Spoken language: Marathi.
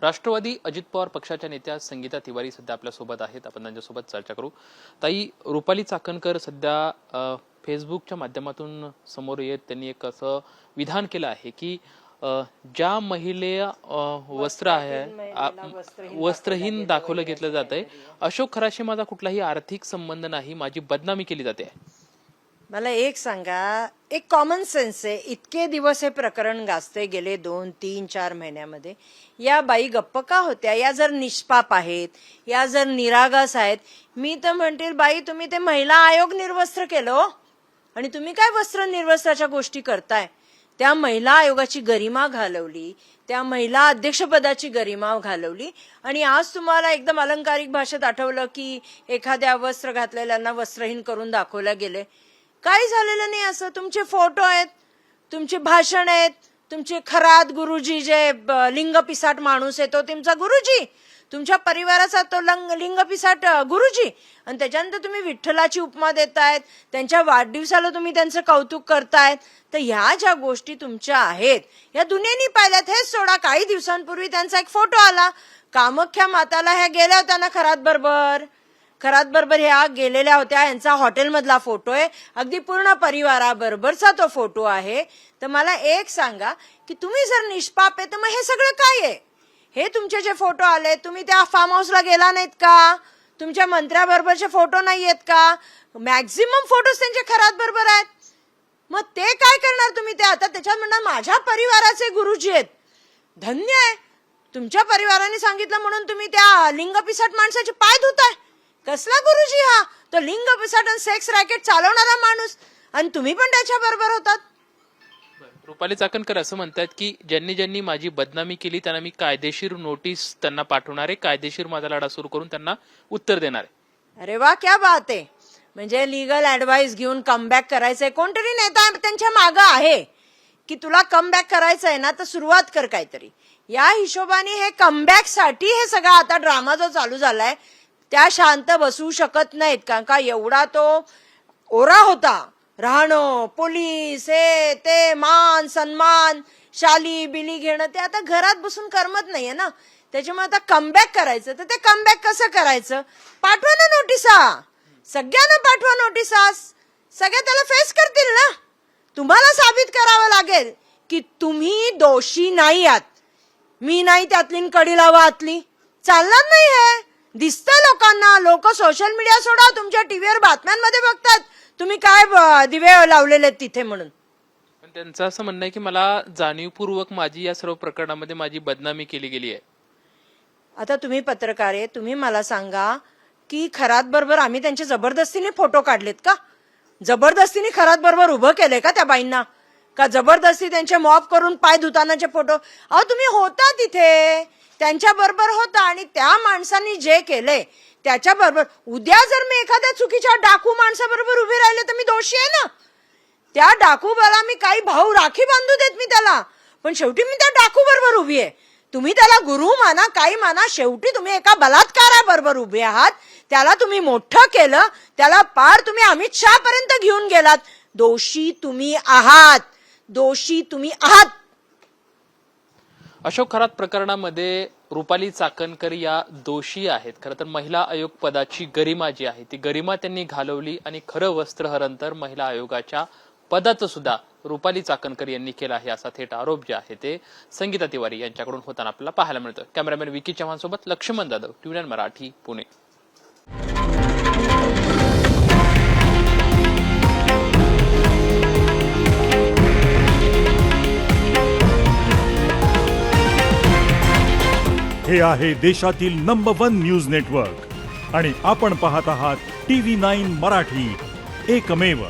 राष्ट्रवादी अजित पवार पक्षाच्या नेत्या संगीता तिवारी सध्या आपल्या सोबत आहेत. आपण त्यांच्यासोबत चर्चा करू. ताई, रुपाली चाकणकर सध्या फेसबुकच्या माध्यमातून समोर येत त्यांनी एक असं विधान केलं आहे की ज्या महिलेला वस्त्र आहे वस्त्रहीन दाखवलं घेतलं जात आहे, अशोक खराशी माझा कुठलाही आर्थिक संबंध नाही, माझी बदनामी केली जाते. मला एक सांगा, एक कॉमन सेन्स आहे. इतके दिवस हे प्रकरण गाजते गेले 2, 3, 4 महिन्यामध्ये. या बाई गप्प का होत्या? या जर निष्पाप आहेत, या जर निरागस आहेत, मी तर म्हणतील बाई तुम्ही ते महिला आयोग निर्वस्त्र केलं हो. आणि तुम्ही काय वस्त्र निर्वस्त्राच्या गोष्टी करताय? त्या महिला आयोगाची गरिमा घालवली, त्या महिला अध्यक्षपदाची गरिमा घालवली, आणि आज तुम्हाला एकदम अलंकारिक भाषेत आठवलं की एखाद्या वस्त्र घातलेल्यांना वस्त्रहीन करून दाखवलं गेले. काही झालेलं नाही असं. तुमचे फोटो आहेत, तुमचे भाषण आहेत, तुमचे खरात गुरुजी जे लिंग पिसाट माणूस आहे तो तुमचा गुरुजी, तुमच्या परिवाराचा तो लिंग पिसाट गुरुजी, आणि त्याच्यानंतर तुम्ही विठ्ठलाची उपमा देतायत, त्यांच्या वाढदिवसाला तुम्ही त्यांचं कौतुक करतायत. तर ह्या ज्या गोष्टी तुमच्या आहेत या दुनियेने पाहिल्यात. हेच सोडा, काही दिवसांपूर्वी त्यांचा एक फोटो आला, कामाख्या माताला ह्या गेल्या होत्या ना खरात बरोबर ह्या गेलेल्या होत्या. यांचा हॉटेलमधला फोटो आहे, अगदी पूर्ण परिवाराबरोबरचा तो फोटो आहे. तर मला एक सांगा की तुम्ही जर निष्पाप आहे तर मग हे सगळं काय आहे? हे तुमचे जे फोटो आले, तुम्ही त्या फार्म हाऊसला गेला नाहीत का? तुमच्या मंत्र्याबरोबरचे फोटो नाही आहेत का? मॅक्झिमम फोटोज त्यांचे खरात बरोबर आहेत. मग ते काय करणार तुम्ही? ते आता त्याच्यात म्हणणार माझ्या परिवाराचे गुरुजी आहेत. धन्य आहे, तुमच्या परिवाराने सांगितलं म्हणून तुम्ही त्या लिंग पिसाट माणसाचे पाय धुताय. कसला गुरुजी हा? तो लिंग पिसाट आणि सेक्स रॅकेट चालवणारा माणूस, आणि तुम्ही पण त्याच्या बरोबर होतात. रुपाली चाकणकर असं म्हणतात की ज्यांनी माझी बदनामी केली त्यांना मी कायदेशीर नोटीस त्यांना पाठवणार आहे, कायदेशीर माझा लढा सुरू करून त्यांना उत्तर देणार आहे. अरे वा, क्या बात आहे. म्हणजे लिगल ऍडवाइस घेऊन कमबॅक करायचंय. कोणतरी नेता त्यांच्या मागं आहे की तुला कमबॅक करायचंय ना, तर सुरुवात कर काहीतरी. या हिशोबाने हे कमबॅक साठी हे सगळा आता ड्रामा जो चालू झालाय, त्या शांत बसू शकत नाहीत. कारण का एवढा तो ओरा होता, राहणं, पोलीस, हे ते, मान सन्मान, शाली बिली घेणं, ते आता घरात बसून करमत नाहीये ना. त्याच्यामुळे आता कमबॅक करायचं. तर ते कमबॅक कसं करायचं? पाठवा ना नोटिसा, सगळ्यांना पाठवा नोटिसा. सगळे त्याला फेस करतील ना. तुम्हाला साबित करावं लागेल की तुम्ही दोषी नाही आहात. मी नाही त्यातली कडी लावा आतली. चालणार नाही हे. दिसतं लोकांना. लोक सोशल मीडिया सोडा, तुमच्या टीव्हीवर बातम्यांमध्ये बघतात तुम्ही काय दिवे लावलेले तिथे म्हणून. पण त्यांचं असं म्हणणं आहे की मला जाणीवपूर्वक माझी या सर्व प्रकरणामध्ये माझी बदनामी केली गेली आहे. आता तुम्ही पत्रकार आहे, तुम्ही मला सांगा की खरात बरोबर आम्ही त्यांचे जबरदस्तीने फोटो काढलेत का? जबरदस्तीने खरात बरोबर उभं केले का त्या बाईंना? का जबरदस्ती त्यांचे मॉप करून पाय धुतानाचे फोटो? अहो तुम्ही होता तिथे, त्यांच्या बरोबर होता, आणि त्या माणसांनी जे केलंय त्याच्या बरोबर उद्या जर मी एखाद्या चुकीच्या डाकू माणसाबरोबर उभे राहिले तर मी दोषी आहे ना. त्या डाकूला मी काही भाऊ राखी बांधू देत मी त्याला, पण शेवटी मी त्या डाकू बरोबर उभी आहे. तुम्ही त्याला गुरु माना, काही माना, शेवटी तुम्ही एका बलात्काराबरोबर उभे आहात. त्याला तुम्ही मोठं केलं, त्याला पार तुम्ही अमित शहा पर्यंत घेऊन गेलात. दोषी तुम्ही आहात, दोषी तुम्ही आहात. अशोक खरात प्रकरणामध्ये रुपाली चाकणकर या दोषी आहेत. खरं तर महिला आयोग पदाची गरिमा जी आहे ती गरिमा त्यांनी घालवली, आणि खरं वस्त्रहरण तर महिला आयोगाच्या पदाचं सुद्धा रुपाली चाकणकर यांनी केलं आहे, असा थेट आरोप जे आहे ते संगीता तिवारी यांच्याकडून होताना आपल्याला पाहायला मिळतं. कॅमेरामॅन विकी चव्हाण सोबत लक्ष्मण जाधव, टीव्ही 9 मराठी, पुणे. हे आहे देशातील नंबर 1 न्यूज नेटवर्क, आणि आपण पाहत आहात टीव्ही 9 मराठी, एकमेव.